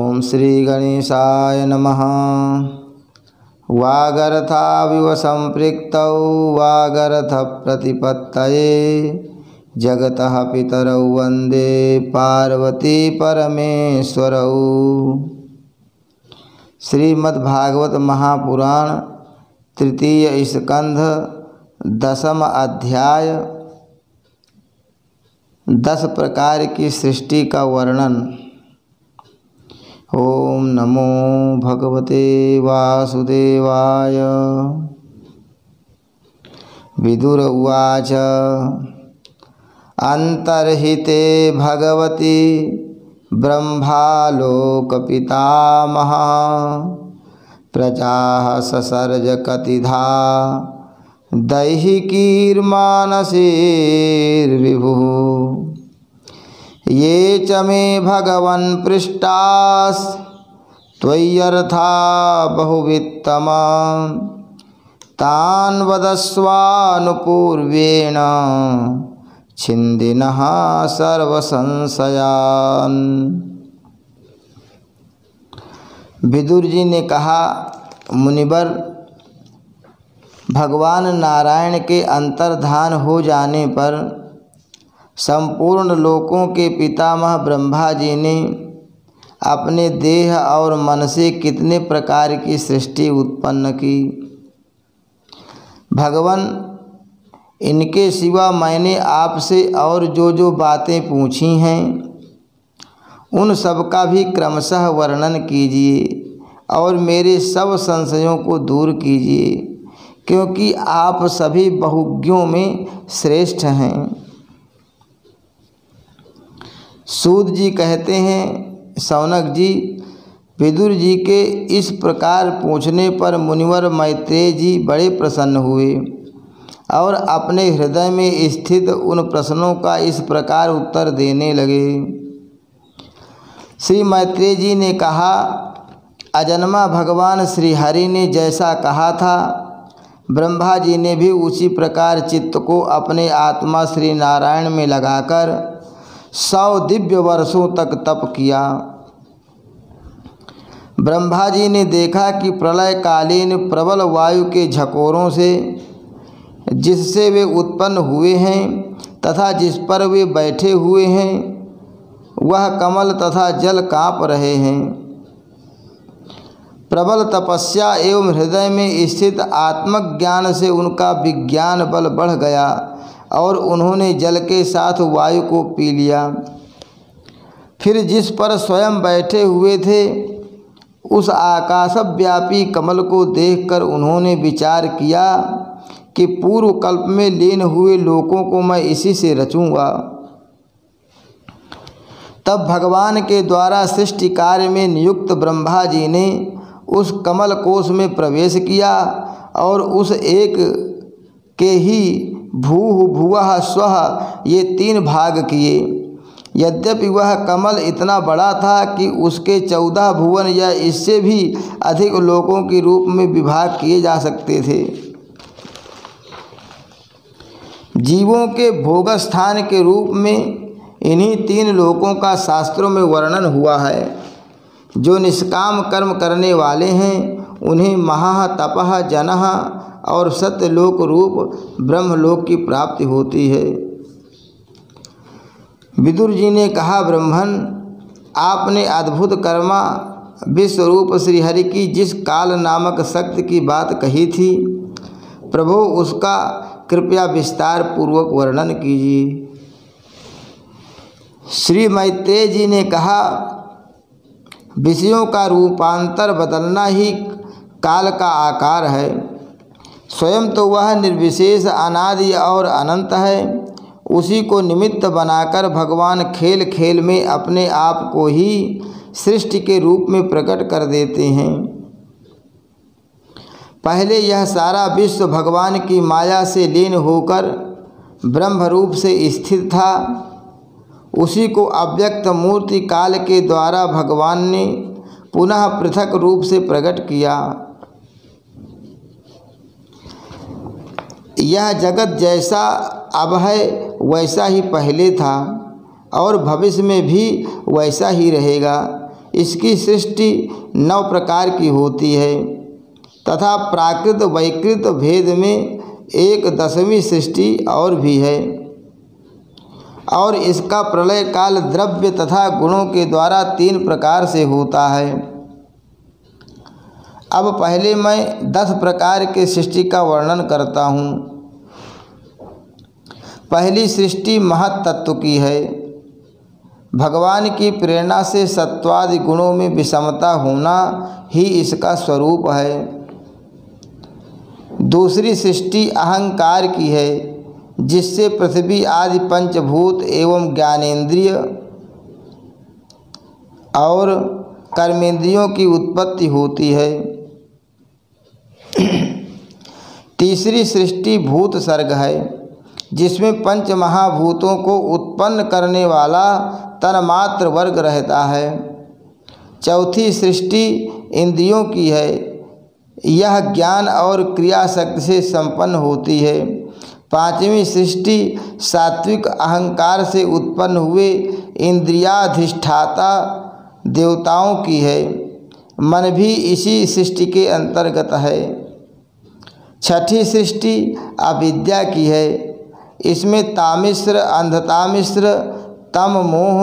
ओम श्री गणेशाय नमः। वागर्थाविव संपृक्तौ वागर्थ प्रतिपत्तये जगतः पितरौ वंदे पार्वती परमेश्वरौ। श्रीमद्भागवत महापुराण तृतीय स्कंध दसम अध्याय 10 प्रकार की सृष्टि का वर्णन। ओम नमो भगवते वासुदेवाय। विदुर उवाच अंतर्हिते भगवती ब्रह्मालोक पितामह प्रजाः ससर्ज कतिधा दैहिकीर्मानसेर्विभुः ये च मे भगवन् पृष्टास् त्वय्यर्था बहुवित्तम तान् वदस्वानुपूर्वेण छिन्दिनः सर्वसंशयान्। विदुर जी ने कहा, मुनिवर, भगवान नारायण के अंतर्धान हो जाने पर संपूर्ण लोकों के पितामह ब्रह्मा जी ने अपने देह और मन से कितने प्रकार की सृष्टि उत्पन्न की। भगवान, इनके सिवा मैंने आपसे और जो बातें पूछी हैं उन सब का भी क्रमशः वर्णन कीजिए और मेरे सब संशयों को दूर कीजिए, क्योंकि आप सभी बहुज्ञों में श्रेष्ठ हैं। सूत जी कहते हैं, शौनक जी, विदुर जी के इस प्रकार पूछने पर मुनिवर मैत्रेय जी बड़े प्रसन्न हुए और अपने हृदय में स्थित उन प्रश्नों का इस प्रकार उत्तर देने लगे। श्री मैत्रेय जी ने कहा, अजन्मा भगवान श्री हरि ने जैसा कहा था, ब्रह्मा जी ने भी उसी प्रकार चित्त को अपने आत्मा श्री नारायण में लगाकर 100 दिव्य वर्षों तक तप किया। ब्रह्मा जी ने देखा कि प्रलयकालीन प्रबल वायु के झकोरों से जिससे वे उत्पन्न हुए हैं तथा जिस पर वे बैठे हुए हैं वह कमल तथा जल काँप रहे हैं। प्रबल तपस्या एवं हृदय में स्थित आत्मज्ञान से उनका विज्ञान बल बढ़ गया और उन्होंने जल के साथ वायु को पी लिया। फिर जिस पर स्वयं बैठे हुए थे उस आकाशव्यापी कमल को देखकर उन्होंने विचार किया कि पूर्व कल्प में लीन हुए लोकों को मैं इसी से रचूँगा। तब भगवान के द्वारा सृष्टि कार्य में नियुक्त ब्रह्मा जी ने उस कमल कोश में प्रवेश किया और उस एक के ही भूः भुवः स्वः ये 3 भाग किए। यद्यपि वह कमल इतना बड़ा था कि उसके 14 भुवन या इससे भी अधिक लोकों के रूप में विभाग किए जा सकते थे। जीवों के भोगस्थान के रूप में इन्हीं 3 लोकों का शास्त्रों में वर्णन हुआ है। जो निष्काम कर्म करने वाले हैं उन्हें महाः तपः जनः और सत्यलोक रूप ब्रह्मलोक की प्राप्ति होती है। विदुर जी ने कहा, ब्रह्मन, आपने अद्भुत कर्मा विश्वरूप श्रीहरि की जिस काल नामक शक्ति की बात कही थी, प्रभु उसका कृपया विस्तार पूर्वक वर्णन कीजिए। श्री मैत्रेय जी ने कहा, विषयों का रूपांतर बदलना ही काल का आकार है। स्वयं तो वह निर्विशेष अनादि और अनंत है। उसी को निमित्त बनाकर भगवान खेल खेल में अपने आप को ही सृष्टि के रूप में प्रकट कर देते हैं। पहले यह सारा विश्व भगवान की माया से लीन होकर ब्रह्म रूप से स्थित था। उसी को अव्यक्त मूर्ति काल के द्वारा भगवान ने पुनः पृथक रूप से प्रकट किया। यह जगत जैसा अब है वैसा ही पहले था और भविष्य में भी वैसा ही रहेगा। इसकी सृष्टि 9 प्रकार की होती है तथा प्राकृत वैकृत भेद में एक 10वीं सृष्टि और भी है और इसका प्रलय काल द्रव्य तथा गुणों के द्वारा 3 प्रकार से होता है। अब पहले मैं 10 प्रकार के सृष्टि का वर्णन करता हूँ। पहली सृष्टि महत तत्व की है। भगवान की प्रेरणा से सत्वादि गुणों में विषमता होना ही इसका स्वरूप है। दूसरी सृष्टि अहंकार की है, जिससे पृथ्वी आदि पंचभूत एवं ज्ञानेंद्रिय और कर्मेंद्रियों की उत्पत्ति होती है। तीसरी सृष्टि भूत सर्ग है, जिसमें पंच महाभूतों को उत्पन्न करने वाला तन्मात्र वर्ग रहता है। चौथी सृष्टि इंद्रियों की है, यह ज्ञान और क्रिया शक्ति से संपन्न होती है। पांचवी सृष्टि सात्विक अहंकार से उत्पन्न हुए इंद्रियाधिष्ठाता देवताओं की है, मन भी इसी सृष्टि के अंतर्गत है। छठी सृष्टि अविद्या की है, इसमें तामिश्र, अंधतामिश्र, तम मोह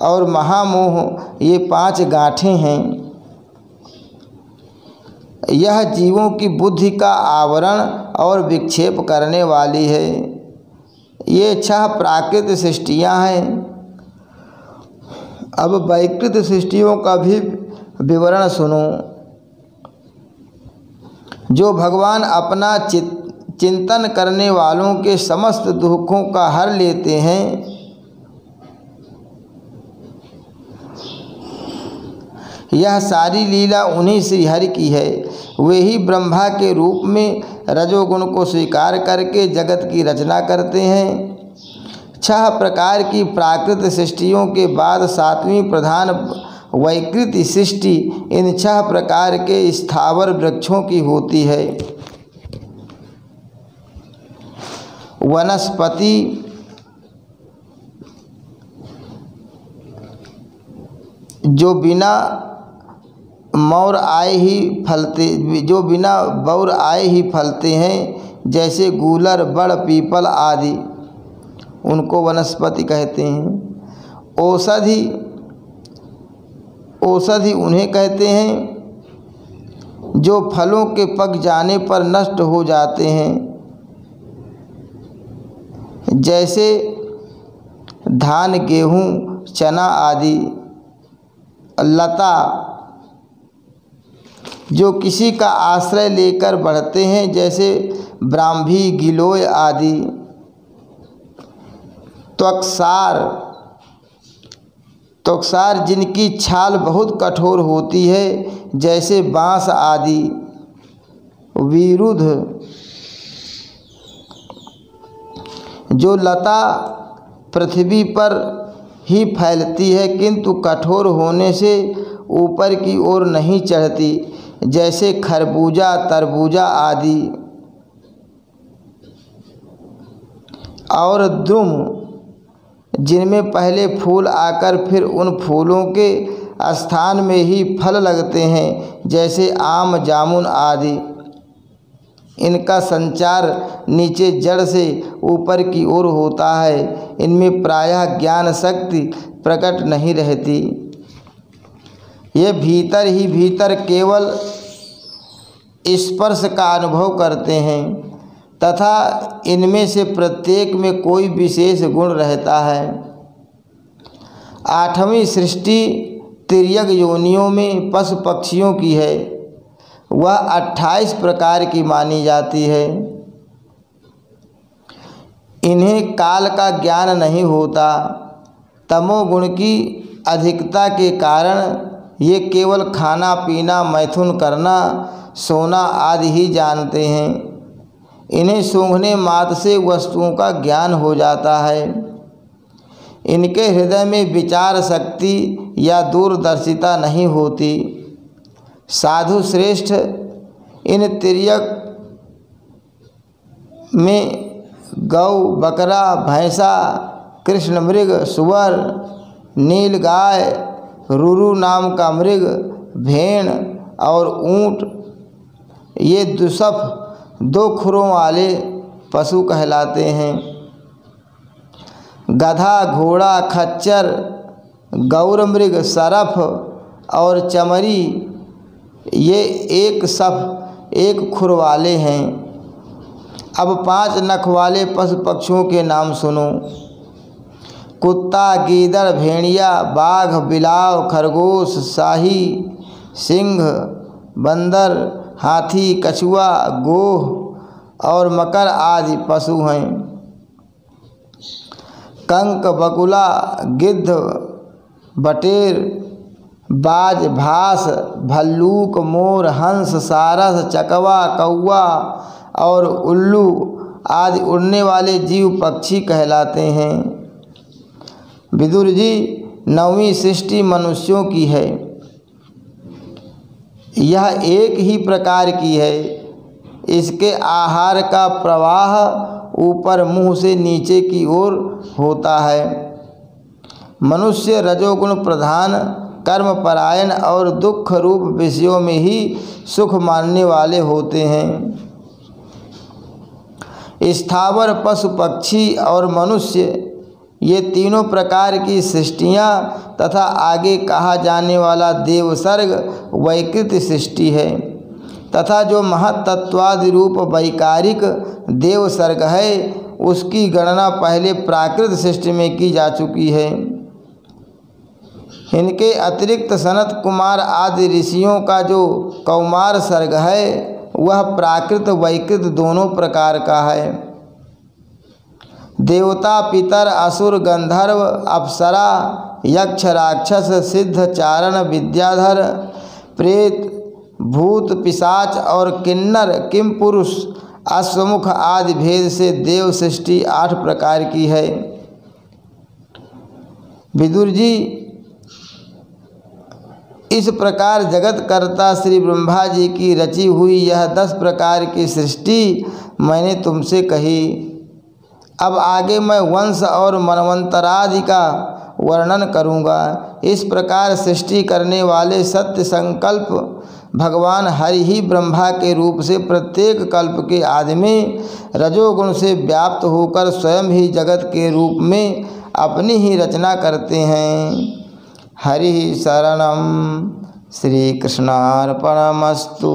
और महामोह ये 5 गांठें हैं। यह जीवों की बुद्धि का आवरण और विक्षेप करने वाली है। ये 6 प्राकृत सृष्टियाँ हैं। अब वैकृत सृष्टियों का भी विवरण सुनो। जो भगवान अपना चिंतन करने वालों के समस्त दुखों का हर लेते हैं, यह सारी लीला उन्हीं श्री हरि की है। वे ही ब्रह्मा के रूप में रजोगुण को स्वीकार करके जगत की रचना करते हैं। 6 प्रकार की प्राकृत सृष्टियों के बाद 7वीं प्रधान वैकृत सृष्टि इन 6 प्रकार के स्थावर वृक्षों की होती है। वनस्पति, जो बिना मौर आए ही फलते हैं, जैसे गूलर, बड़, पीपल आदि, उनको वनस्पति कहते हैं। औषधि उन्हें कहते हैं जो फलों के पक जाने पर नष्ट हो जाते हैं, जैसे धान, गेहूँ, चना आदि। लता, जो किसी का आश्रय लेकर बढ़ते हैं, जैसे ब्राह्मी, गिलोय आदि। त्वक्सार, जिनकी छाल बहुत कठोर होती है, जैसे बांस आदि। विरुद्ध, जो लता पृथ्वी पर ही फैलती है, किंतु कठोर होने से ऊपर की ओर नहीं चढ़ती, जैसे खरबूजा, तरबूजा आदि। और द्रुम, जिनमें पहले फूल आकर फिर उन फूलों के स्थान में ही फल लगते हैं, जैसे आम, जामुन आदि। इनका संचार नीचे जड़ से ऊपर की ओर होता है। इनमें प्रायः ज्ञान शक्ति प्रकट नहीं रहती। ये भीतर ही भीतर केवल स्पर्श का अनुभव करते हैं तथा इनमें से प्रत्येक में कोई विशेष गुण रहता है। 8वीं सृष्टि तिर्यक योनियों में पशु पक्षियों की है। वह 28 प्रकार की मानी जाती है। इन्हें काल का ज्ञान नहीं होता। तमोगुण की अधिकता के कारण ये केवल खाना पीना, मैथुन करना, सोना आदि ही जानते हैं। इन्हें सूंघने मात्र से वस्तुओं का ज्ञान हो जाता है। इनके हृदय में विचार शक्ति या दूरदर्शिता नहीं होती। साधु श्रेष्ठ, इन तिर्यक में गौ, बकरा, भैंसा, कृष्ण मृग, सुअर, नील गाय, रुरु नाम का मृग, भेड़ और ऊंट, ये दुसफ 2 खुरों वाले पशु कहलाते हैं। गधा, घोड़ा, खच्चर, गौर मृग, सरफ और चमरी, ये एक सफ 1 खुर वाले हैं। अब 5 नख वाले पशु पक्षियों के नाम सुनो। कुत्ता, गीदड़, भेड़िया, बाघ, बिलाव, खरगोश, शाही, सिंह, बंदर, हाथी, कछुआ, गोह और मकर आदि पशु हैं। कंक, बगुला, गिद्ध, बटेर, बाज, भास, भल्लूक, मोर, हंस, सारस, चकवा, कौवा और उल्लू आदि उड़ने वाले जीव पक्षी कहलाते हैं। विदुर जी, 9वीं सृष्टि मनुष्यों की है। यह एक ही प्रकार की है। इसके आहार का प्रवाह ऊपर मुंह से नीचे की ओर होता है। मनुष्य रजोगुण प्रधान, कर्म परायण और दुख रूप विषयों में ही सुख मानने वाले होते हैं। स्थावर, पशु, पक्षी और मनुष्य, ये तीनों प्रकार की सृष्टियाँ तथा आगे कहा जाने वाला देवसर्ग वैकृत सृष्टि है तथा जो महत्तत्वादि रूप वैकारिक देवसर्ग है उसकी गणना पहले प्राकृत सृष्टि में की जा चुकी है। इनके अतिरिक्त सनत कुमार आदि ऋषियों का जो कौमार सर्ग है वह प्राकृत वैकृत दोनों प्रकार का है। देवता, पितर, असुर, गंधर्व, अप्सरा, यक्ष, राक्षस, सिद्ध, चारण, विद्याधर, प्रेत, भूत, पिशाच और किन्नर, किम पुरुष, अश्वमुख आदि भेद से देव सृष्टि 8 प्रकार की है। विदुर जी, इस प्रकार जगत कर्ता श्री ब्रह्मा जी की रची हुई यह 10 प्रकार की सृष्टि मैंने तुमसे कही। अब आगे मैं वंश और मनवंतरादि का वर्णन करूँगा। इस प्रकार सृष्टि करने वाले सत्य संकल्प भगवान हरि ही ब्रह्मा के रूप से प्रत्येक कल्प के आदि में रजोगुण से व्याप्त होकर स्वयं ही जगत के रूप में अपनी ही रचना करते हैं। हरि शरणम। श्री कृष्णार्पणमस्तु।